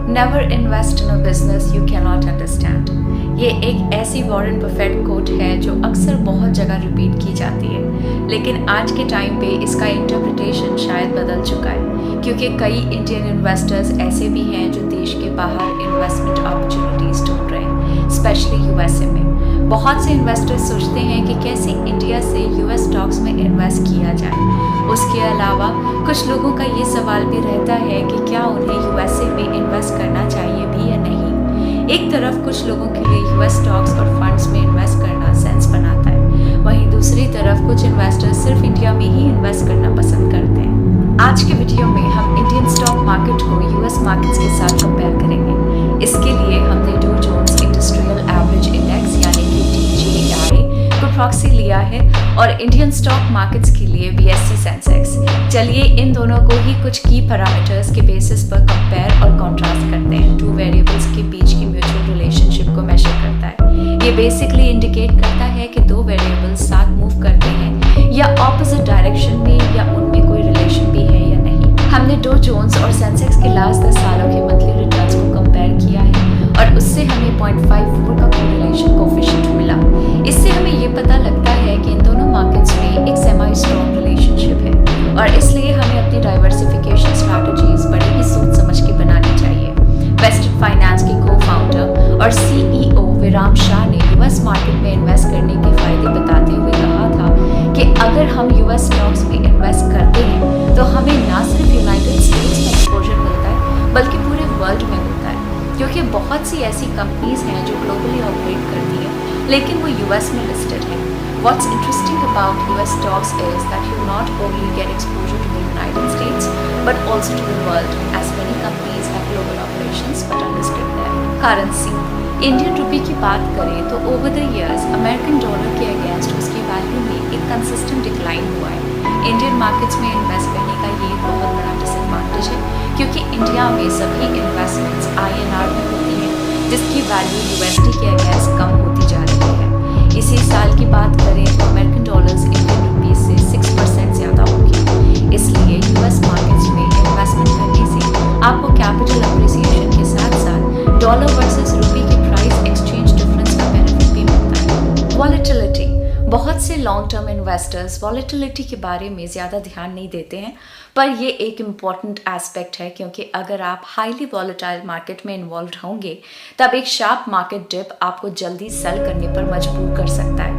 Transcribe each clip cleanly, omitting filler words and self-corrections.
Never invest in a business you can not understand. ये एक ऐसी वॉरेन बफेट कोट है जो अक्सर बहुत जगह रिपीट की जाती है, लेकिन आज के टाइम पे इसका इंटरप्रिटेशन शायद बदल चुका है, क्योंकि कई इंडियन इन्वेस्टर्स ऐसे भी हैं जो देश के बाहर इन्वेस्टमेंट अपॉर्चुनिटीज ढूंढ रहे हैं, स्पेशली यूएसए में। बहुत से इन्वेस्टर्स सोचते हैं कि कैसे इंडिया से यूएस स्टॉक्स में इन्वेस्ट किया जाए। उसके अलावा कुछ लोगों का ये सवाल भी रहता है कि क्या उन्हें यूएसए में इन्वेस्ट करना चाहिए भी या नहीं। एक तरफ कुछ लोगों के लिए यूएस स्टॉक्स और फंड्स में इन्वेस्ट करना सेंस बनाता है, वहीं दूसरी तरफ कुछ इन्वेस्टर्स सिर्फ इंडिया में ही इन्वेस्ट करना पसंद करते हैं। आज के वीडियो में हम इंडियन स्टॉक मार्केट को यूएस मार्केट्स के साथ कंपेयर करेंगे। इसके लिए हमने Dow Jones industrial average index यानी कि DJI को प्रॉक्सी लिया है और इंडियन स्टॉक मार्केट्स के लिए BSE सेंसेक्स। चलिए इन दोनों को ही कुछ की पैरामीटर्स के बेसिस पर कंपेयर और कॉन्ट्रास्ट करते हैं। टू वेरिएबल्स के बीच की म्यूचुअल रिलेशनशिप को मेजर करता है। ये बेसिकली इंडिकेट करता है कि दो वेरिएबल्स साथ मूव करते हैं या ऑपोजिट डायरेक्शन में, या उनमें कोई रिलेशन भी है या नहीं। हमने डो जोन्स और सेंसेक्स के लास्ट 10 सालों के मंथली रिटर्न्स को कंपेयर किया है और उससे हमें 0.54 का कोरिलेशन कोफिशिएंट मिला। इससे हमें ये पता लगता है कि इन दोनों मार्केट्स में एक सेमी स्ट्रॉन्ग रिलेशनशिप है और इसलिए हमें अपनी डाइवर्सिफिकेशन स्ट्रैटेजीज बड़े ही सोच समझ के बनानी चाहिए। वेस्टेड फाइनेंस के को-फाउंडर और CEO विराम शाह ने यूएस मार्केट में इन्वेस्ट करने के फायदे बताते हुए कहा था कि अगर हम यूएस स्टॉक्स में इन्वेस्ट करते हैं तो हमें ना सिर्फ यूनाइटेड स्टेट्स में एक्सपोजर मिलता है बल्कि पूरे वर्ल्ड में मिलता है, क्योंकि बहुत सी ऐसी कंपनीज हैं जो ग्लोबली ऑपरेट करती हैं लेकिन वो यूएस में लिस्टेड है। What's interesting about US stocks is that you not only get exposure to the United States but also to the world, as many companies have global operations but are listed there. Currency, Indian rupee की बात करें तो over the years American dollar के against उसकी value में एक consistent decline हुआ है। इंडियन मार्केट्स में इन्वेस्ट करने का ये एक बहुत बड़ा डिसएडवांटेज है, क्योंकि इंडिया में सभी इन्वेस्टमेंट्स INR में होती हैं, जिसकी वैल्यू USD के अगेंस्ट कम होती जा रही है। इसी साल की बात करें तो अमेरिकन डॉलर्स इंडियन रुपीज से 6% ज़्यादा होगी। इसलिए यूएस मार्केट्स में इन्वेस्टमेंट करने से आपको कैपिटल अप्रिसिएशन के साथ साथ डॉलर वर्सेस रुपी के प्राइस एक्सचेंज डिफरेंस का बेनिफिट भी मिलता है। वॉलेटिलिटी, बहुत से लॉन्ग टर्म इन्वेस्टर्स वॉलेटिलिटी के बारे में ज़्यादा ध्यान नहीं देते हैं, पर ये एक इम्पॉर्टेंट एस्पेक्ट है, क्योंकि अगर आप हाईली वॉलेटाइल मार्केट में इन्वॉल्व होंगे तब एक शार्प मार्केट डिप आपको जल्दी सेल करने पर मजबूर कर सकता है।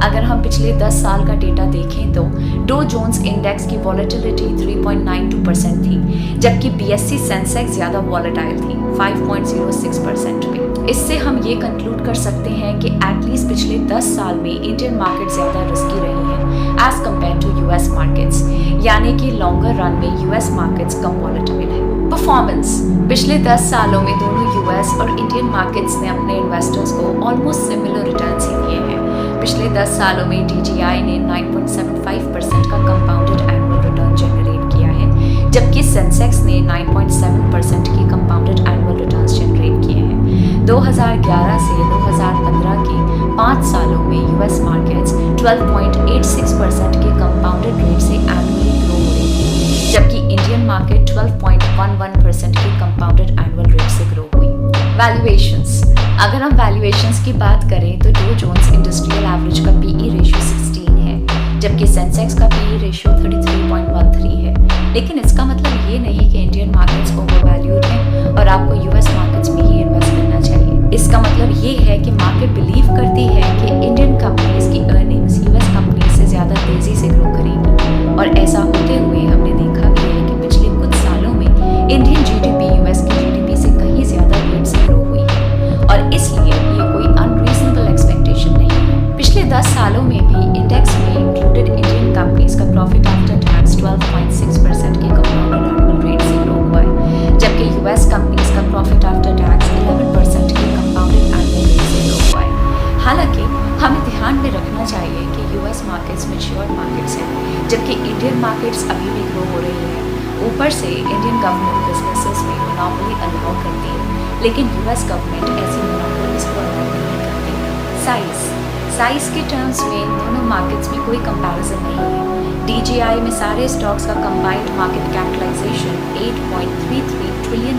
अगर हम पिछले 10 साल का डेटा देखें तो डो जोन्स इंडेक्स की वॉलेटिलिटी 3.92% थी, जबकि BSE सेंसेक्स ज़्यादा वॉलेटाइल थी 5.06% पे। इससे हम ये कंक्लूड कर सकते हैं कि एटलीस्ट पिछले 10 साल में इंडियन मार्केट ज़्यादा रिस्की रही है as compared to US markets, यानी कि लॉन्गर रन में यूएस मार्केट्स कम वॉलेटाइल है। परफॉर्मेंस, पिछले 10 सालों में दोनों यूएस और इंडियन मार्केट्स ने अपने इन्वेस्टर्स को ऑलमोस्ट सिमिलर रिटर्न्स ही दिए हैं। पिछले 10 सालों में DJI ने 9.75% का कंपाउंडेड एनुअल रिटर्न जनरेट किया है, जबकि सेंसेक्स ने 9.7% की कंपाउंडेड एनुअल रिटर्न्स जनरेट किए हैं। 2011 से 2015 के 5 सालों में यूएस मार्केट्स 12.86% के कंपाउंडेड रेट से एनुअली ग्रो हो रही थी, जबकि इंडियन मार्केट 12.11% के कंपाउंडेड एनुअल रेट से ग्रो हुई। वैल्यूएशंस, अगर हम वैल्यूएशंस की बात करें तो डो जोन्स इंडस्ट्रियल एवरेज का PE रेशियो 16 है, जबकि सेंसेक्स का PE रेशियो 33.13 है। लेकिन इसका मतलब ये नहीं कि इंडियन मार्केट्स ओवरवैल्यूड हैं और आपको यूएस मार्केट्स में ही इन्वेस्ट करना चाहिए। इसका मतलब ये है कि मार्केट बिलीव करती है कि इंडियन कंपनीज की अर्निंग्स यूएस कंपनीज से ज़्यादा तेज़ी से ग्रो करेगी, और ऐसा होते हुए हमने देखा भी है कि पिछले कुछ सालों में इंडियन GDP यूएस की GDP से कहीं ज़्यादा रेट से ग्रो हुई है, और इसलिए ये कोई अनरीजनेबल एक्सपेक्टेशन नहीं है। पिछले 10 सालों में भी इंडेक्स में इंक्लूडेड इंडियन कंपनीज का प्रॉफिट आफ्टर टैक्स 12.6% के कंपाउंडेड एनुअल रेट से ग्रो हुआ है, जबकि यूएस कंपनीज का प्रॉफिट आफ्टर टैक्स 11% के कंपाउंडेड एनुअल रेट से ग्रो हुआ है। हालांकि हमें ध्यान में रखना चाहिए कि यूएस मार्केट्स मैच्योर्ड मार्केट्स हैं, जबकि इंडियन मार्केट्स अभी भी ग्रो हो रही है। ऊपर से इंडियन गवर्नमेंट बिजनेसेस में मोनोपोली अलाउ करती है, लेकिन यूएस गवर्नमेंट ऐसी मोनोपोलीज को अलाउ नहीं करती। साइज के टर्म्स में दोनों मार्केट्स में कोई कंपैरिजन नहीं है, DJI में सारे स्टॉक्स का कंबाइंड मार्केट कैपिटलाइजेशन $8.33 ट्रिलियन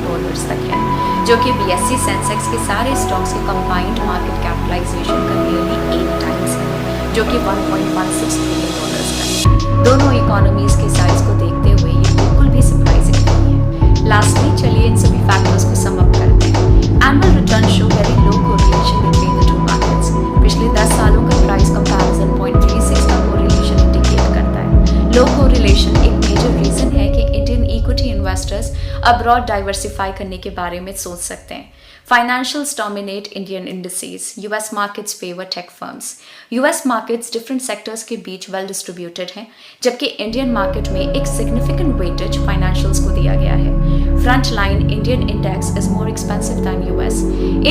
तक है, जो कि BSE सेंसेक्स के सारे स्टॉक्स के कंबाइंड मार्केट कैपिटलाइजेशन का नियरली 8 टाइम्स है, जो कि $1.16 ट्रिलियन का है। दोनों इकोनॉमीज के साइज को देखते हुए ये बिल्कुल भी सरप्राइजिंग नहीं है। लास्टली चलिए इन सभी फैक्टर्स को सम अप करते हैं। Annual return show very low correlation between the two markets. पिछले 10 सालों का प्राइस कंपैरिजन 0.36 का कोरिलेशन इंडिकेट करता है। लो कोरिलेशन एक मेजर रीजन है कि Indian equity investors abroad diversify करने के बारे में सोच सकते हैं। Financials dominate Indian indices. US markets favor tech firms. US markets different sectors के बीच well distributed हैं, जबकि Indian market में एक significant weightage financials को दिया गया है. Frontline Indian index is more expensive than US.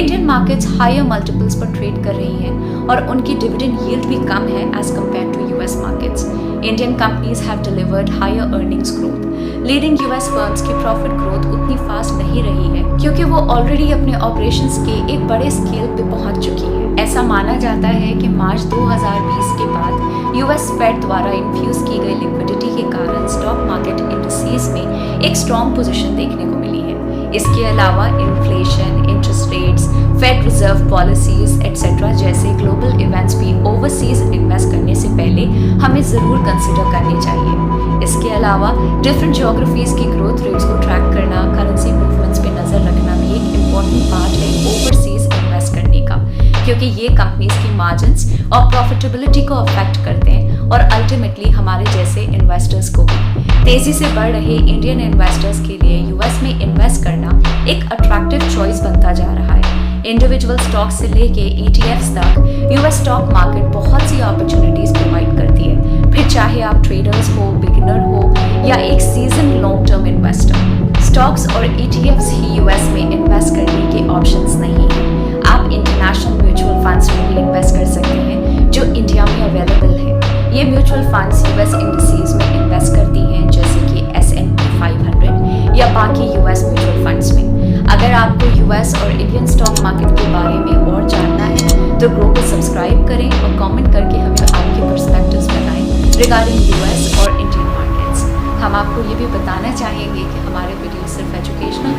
Indian markets higher multiples पर trade कर रही हैं और उनकी dividend yield भी कम है as compared to US markets. Indian companies have delivered higher earnings growth. Leading US firms की प्रॉफिट ग्रोथ उतनी फास्ट नहीं रही है क्योंकि वो ऑलरेडी अपने ऑपरेशंस के एक बड़े स्केल पे पहुंच चुकी है। ऐसा माना जाता है कि मार्च 2020 के बाद US फेड द्वारा इन्फ्यूज की गई लिक्विडिटी के कारण स्टॉक मार्केट इंडिसेस में एक स्ट्रॉन्ग पोजीशन देखने को मिली है। इसके अलावा inflation, interest rates, Fed reserve policies etcetera जैसे ग्लोबल इवेंट्स भी ओवरसीज इन्वेस्ट करने से पहले हमें ज़रूर कंसिडर करनी चाहिए। इसके अलावा डिफरेंट ज्योग्राफीज की ग्रोथ रेट्स को ट्रैक करना, करेंसी मूवमेंट्स पे नज़र रखना भी एक इम्पॉर्टेंट पार्ट है ओवरसीज इन्वेस्ट करने का, क्योंकि ये कंपनीज की मार्जिन्स और प्रॉफिटेबिलिटी को अफेक्ट करते हैं और अल्टीमेटली हमारे जैसे इन्वेस्टर्स को भी। तेजी से बढ़ रहे इंडियन इन्वेस्टर्स के लिए यूएस में इन्वेस्ट करना एक अट्रैक्टिव चॉइस बनता जा रहा है। इंडिविजुअल स्टॉक से लेके ETFs तक यूएस स्टॉक मार्केट बहुत सी अपॉर्चुनिटीज प्रोवाइड करती है, फिर चाहे आप ट्रेडर्स हो, बिगिनर हो या एक season long term investor. Stocks और ETFs ही यूएस में इन्वेस्ट करने के ऑप्शंस नहीं है। आप इंटरनेशनल म्यूचुअल फंड्स में भी इन्वेस्ट कर सकते हैं जो इंडिया में अवेलेबल है। ये म्यूचुअल फंड्स यूएस इंडिसेज में इन्वेस्ट करती हैं, जैसे कि S&P 500 या बाकी यूएस म्यूचुअल फंड्स में। अगर आपको यूएस और इंडियन स्टॉक मार्केट के बारे में और जानना है तो ग्रो को सब्सक्राइब करें और कमेंट करके हमें आपके पर्सपेक्टिव्स बताएं रिगार्डिंग यूएस और इंडियन मार्केट्स। हम आपको ये भी बताना चाहेंगे कि हमारे वीडियो सिर्फ एजुकेशनल